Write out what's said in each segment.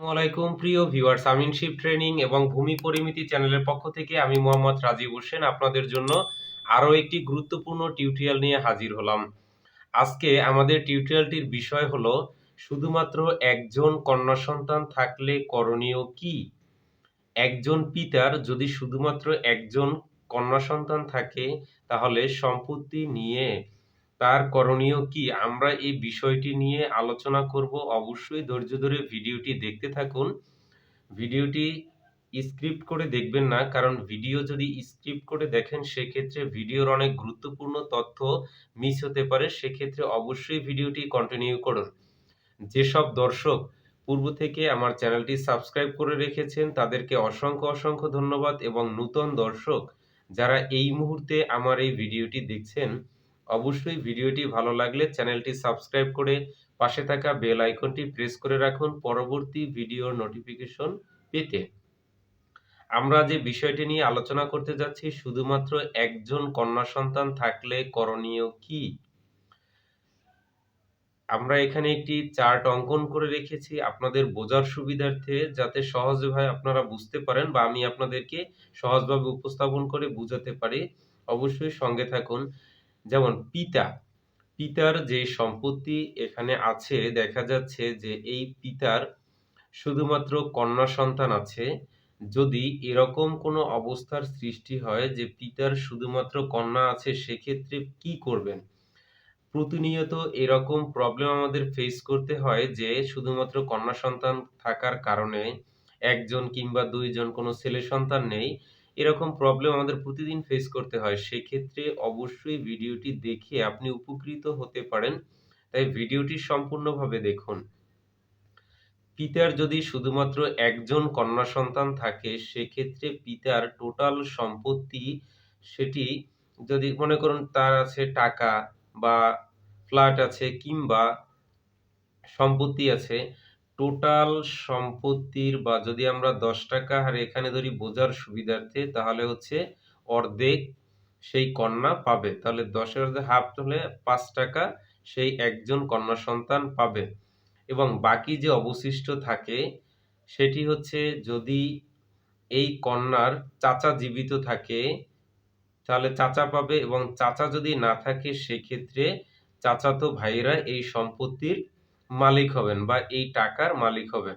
আসসালামাইকুম প্রিয় viewers, আমিনশিপ training এবং ভূমি পরিমিতি চ্যানেলের পক্ষ থেকে আমি মোহাম্মদ রাজীব হোসেন আপনাদের জন্য আরও একটি গুরুত্বপূর্ণ টিউটোরিয়াল নিয়ে হাজির হলাম। আজকে আমাদের টিউটোরিয়ালটির বিষয় হলো শুধুমাত্র একজন কন্যা সন্তান থাকলে করণীয় কি। একজন পিতার যদি শুধুমাত্র একজন কন্যা সন্তান থাকে তাহলে সম্পত্তি নিয়ে তার করণীয় কি, আমরা এই বিষয়টি নিয়ে আলোচনা করব। অবশ্যই ধৈর্য ধরে ভিডিওটি দেখতে থাকুন। ভিডিওটি স্ক্রিপ্ট করে দেখবেন না, কারণ ভিডিও যদি স্ক্রিপ্ট করে দেখেন সেক্ষেত্রে ভিডিওর অনেক গুরুত্বপূর্ণ তথ্য মিস হতে পারে। সেক্ষেত্রে অবশ্যই ভিডিওটি কন্টিনিউ করুন। যেসব দর্শক পূর্ব থেকে আমার চ্যানেলটি সাবস্ক্রাইব করে রেখেছেন তাদেরকে অসংখ্য অসংখ্য ধন্যবাদ, এবং নূতন দর্শক যারা এই মুহূর্তে আমার এই ভিডিওটি দেখছেন, অবশ্যই ভিডিওটি ভালো লাগলে চ্যানেলটি সাবস্ক্রাইব করে পাশে থাকা বেল আইকনটি প্রেস করে রাখুন পরবর্তী ভিডিওর নোটিফিকেশন পেতে। আমরা যে বিষয়টি নিয়ে আলোচনা করতে যাচ্ছি, শুধুমাত্র একজন কন্যা সন্তান থাকলে করণীয় কি। আমরা এখানে একটি চার্ট অঙ্কন করে রেখেছি আপনাদের বোঝার সুবিধার্থে, যাতে সহজভাবে আপনারা বুঝতে পারেন বা আমি আপনাদেরকে সহজভাবে উপস্থাপন করে বুঝাতে পারি। অবশ্যই সঙ্গে থাকুন। যেমন পিতার যে সম্পত্তি এখানে আছে, দেখা যাচ্ছে যে এই পিতার শুধুমাত্র কন্যা সন্তান আছে। যদি এরকম কোনো অবস্থার সৃষ্টি হয় যে পিতার শুধুমাত্র কন্যা আছে, সেক্ষেত্রে কি করবেন? প্রতিনিয়ত এরকম প্রবলেম আমাদের ফেস করতে হয় যে শুধুমাত্র কন্যা সন্তান থাকার কারণে একজন কিংবা ২ জন কোনো ছেলে সন্তান নেই। এরকম প্রবলেম আমাদের প্রতিদিন ফেস করতে হয়। সেক্ষেত্রে অবশ্যই ভিডিওটি দেখে আপনি উপকৃত হতে পারেন। তাই ভিডিওটি সম্পূর্ণভাবে দেখুন। পিতার যদি শুধুমাত্র একজন কন্যা সন্তান থাকে, সেক্ষেত্রে পিতার টোটাল সম্পত্তি, সেটি যদি মনে করুন তার আছে টাকা বা ফ্ল্যাট আছে কিংবা সম্পত্তি আছে, টোটাল সম্পত্তির বা যদি আমরা ৳১০ হারে এখানে ধরি বোঝার সুবিধার্থে, তাহলে হচ্ছে অর্ধেক সেই কন্যা পাবে। তাহলে ১০ এর অর্ধেক হাফ হলে ৳৫ সেই একজন কন্যা সন্তান পাবে। এবং বাকি যে অবশিষ্ট থাকে সেটি হচ্ছে, যদি এই কন্যার চাচা জীবিত থাকে তাহলে চাচা পাবে, এবং চাচা যদি না থাকে সেক্ষেত্রে চাচাতো ভাইয়েরা এই সম্পত্তির মালিক হবেন বা এই টাকার মালিক হবেন।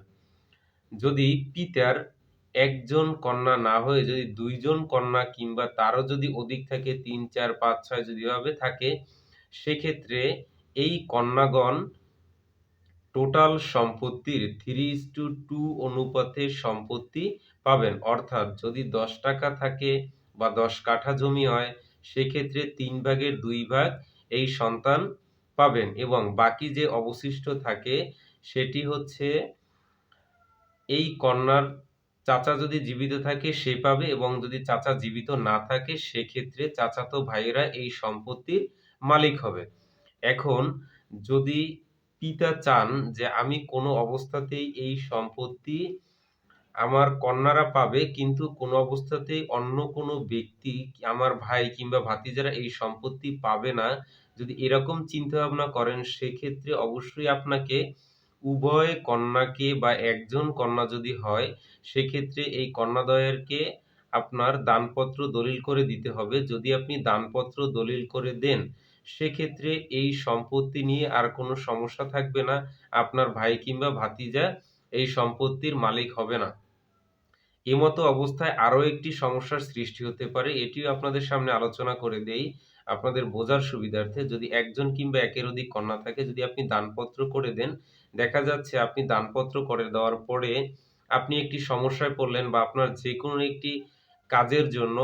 যদি পিতার একজন কন্যা না হয়ে যদি ২ জন কন্যা কিংবা তারও যদি অধিক থাকে, ৩, ৪, ৫, ৬ যদি এভাবে থাকে, সেক্ষেত্রে এই কন্যাগণ টোটাল সম্পত্তির 3:2 অনুপাতে সম্পত্তি পাবেন। অর্থাৎ যদি ৳১০ থাকে বা ১০ কাঠা জমি হয়, সেক্ষেত্রে ৩ ভাগের ২ ভাগ এই সন্তান পাবেন, এবং বাকি যে অবশিষ্ট থাকে সেটি হচ্ছে এই কন্যার চাচা যদি জীবিত থাকে সে পাবে, এবং যদি চাচা জীবিত না থাকে সেক্ষেত্রে চাচাতো ভাইয়েরা এই সম্পত্তির মালিক হবে। এখন যদি পিতা চান যে আমি কোনো অবস্থাতেই এই সম্পত্তি আমার কন্যারা পাবে, কিন্তু কোনো অবস্থাতেই অন্য কোনো ব্যক্তি, আমার ভাই কিংবা ভাতিজারা এই সম্পত্তি পাবে না, যদি এরকম চিন্তাভাবনা করেন, সেক্ষেত্রে অবশ্যই আপনাকে উভয় কন্যাকে বা একজন কন্যা যদি হয়, সেক্ষেত্রে এই কন্যাদ্বয়েরকে আপনার দানপত্র দলিল করে দিতে হবে। যদি আপনি দানপত্র দলিল করে দেন, সেক্ষেত্রে এই সম্পত্তি নিয়ে আর কোনো সমস্যা থাকবে না। আপনার ভাই কিংবা ভাতিজা এই সম্পত্তির মালিক হবে না। এমতো অবস্থায় আরো একটি সমস্যার সৃষ্টি হতে পারে। এটিও আপনাদের সামনে আলোচনা করে দেই, আপনাদের বোঝার সুবিধার্থে। যদি একজন কিংবা একের অধিক কন্যা থাকে, যদি আপনি দানপত্র করে দেন, দেখা যাচ্ছে আপনি দানপত্র করে দেওয়ার পরে আপনি একটি সমস্যায় পড়লেন, বা আপনার যেকোনো একটি কাজের জন্য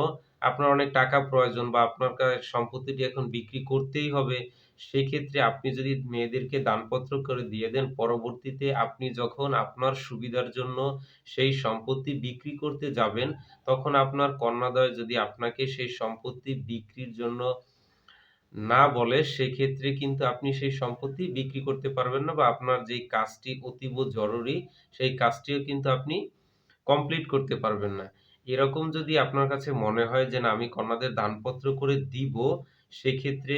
আপনার অনেক টাকা প্রয়োজন, বা আপনার সম্পত্তিটি এখন বিক্রি করতেই হবে। সেক্ষেত্রে আপনি যদি মেয়েদেরকে দানপত্র করে দিয়ে দেন, পরবর্তীতে আপনি যখন আপনার সুবিধার জন্য সেই সম্পত্তি বিক্রি করতে যাবেন, তখন আপনার কন্যাদ্বয় যদি আপনাকে সেই সম্পত্তি বিক্রির জন্য না বলে, সেক্ষেত্রে কিন্তু আপনি সেই সম্পত্তি বিক্রি করতে পারবেন না, বা আপনার যেই কাজটি অতীব জরুরি, সেই কাজটিও কিন্তু আপনি কমপ্লিট করতে পারবেন না। এরকম যদি আপনার কাছে মনে হয় যে না আমি কন্যাদের দানপত্র করে দিব, সেক্ষেত্রে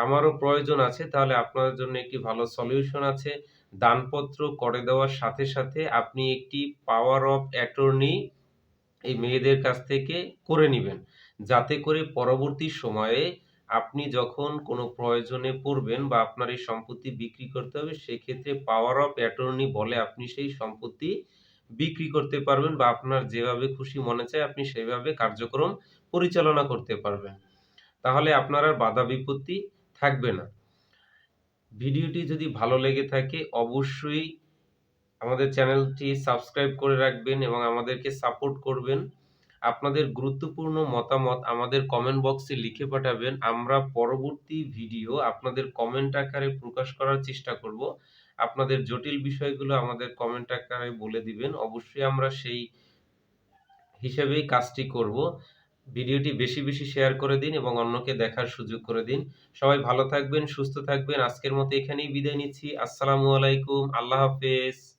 আমারও প্রয়োজন আছে, তাহলে আপনার জন্য একটি ভালো সলিউশন আছে। দানপত্র করে দেওয়ার সাথে, সাথে আপনি একটি পাওয়ার অফ অ্যাটর্নি এই মেয়েদের কাছ থেকে করে নিবেন। যাতে করে পরবর্তী সময়ে আপনি যখন কোনো প্রয়োজনে পড়বেন বা আপনার এই সম্পত্তি বিক্রি করতে হবে, সেক্ষেত্রে পাওয়ার অফ অ্যাটর্নি বলে আপনি সেই সম্পত্তি বিক্রি করতে পারবেন বা আপনার যেভাবে খুশি মনে চায় আপনি সেভাবে কার্যক্রম পরিচালনা করতে পারবেন। তাহলে আপনার আর বাধা বিপত্তি থাকবে না। ভিডিওটি যদি ভালো লেগে থাকে অবশ্যই আমাদের চ্যানেলটি সাবস্ক্রাইব করে রাখবেন এবং আমাদেরকে সাপোর্ট করবেন। আপনাদের গুরুত্বপূর্ণ মতামত আমাদের কমেন্ট বক্সে লিখে পাঠাবেন। আমরা পরবর্তী ভিডিও আপনাদের কমেন্ট আকারে প্রকাশ করার চেষ্টা করব। আপনাদের জটিল বিষয়গুলো আমাদের কমেন্ট আকারে বলে দিবেন। অবশ্যই আমরা সেই হিসেবেই কাজটি করব। ভিডিওটি বেশি, বেশি শেয়ার করে দিন এবং অন্যকে দেখার সুযোগ করে দিন। সবাই ভালো থাকবেন, সুস্থ থাকবেন। আজকের মতো এখানেই বিদায় নিচ্ছি। আসসালামু আলাইকুম। আল্লাহ হাফেজ।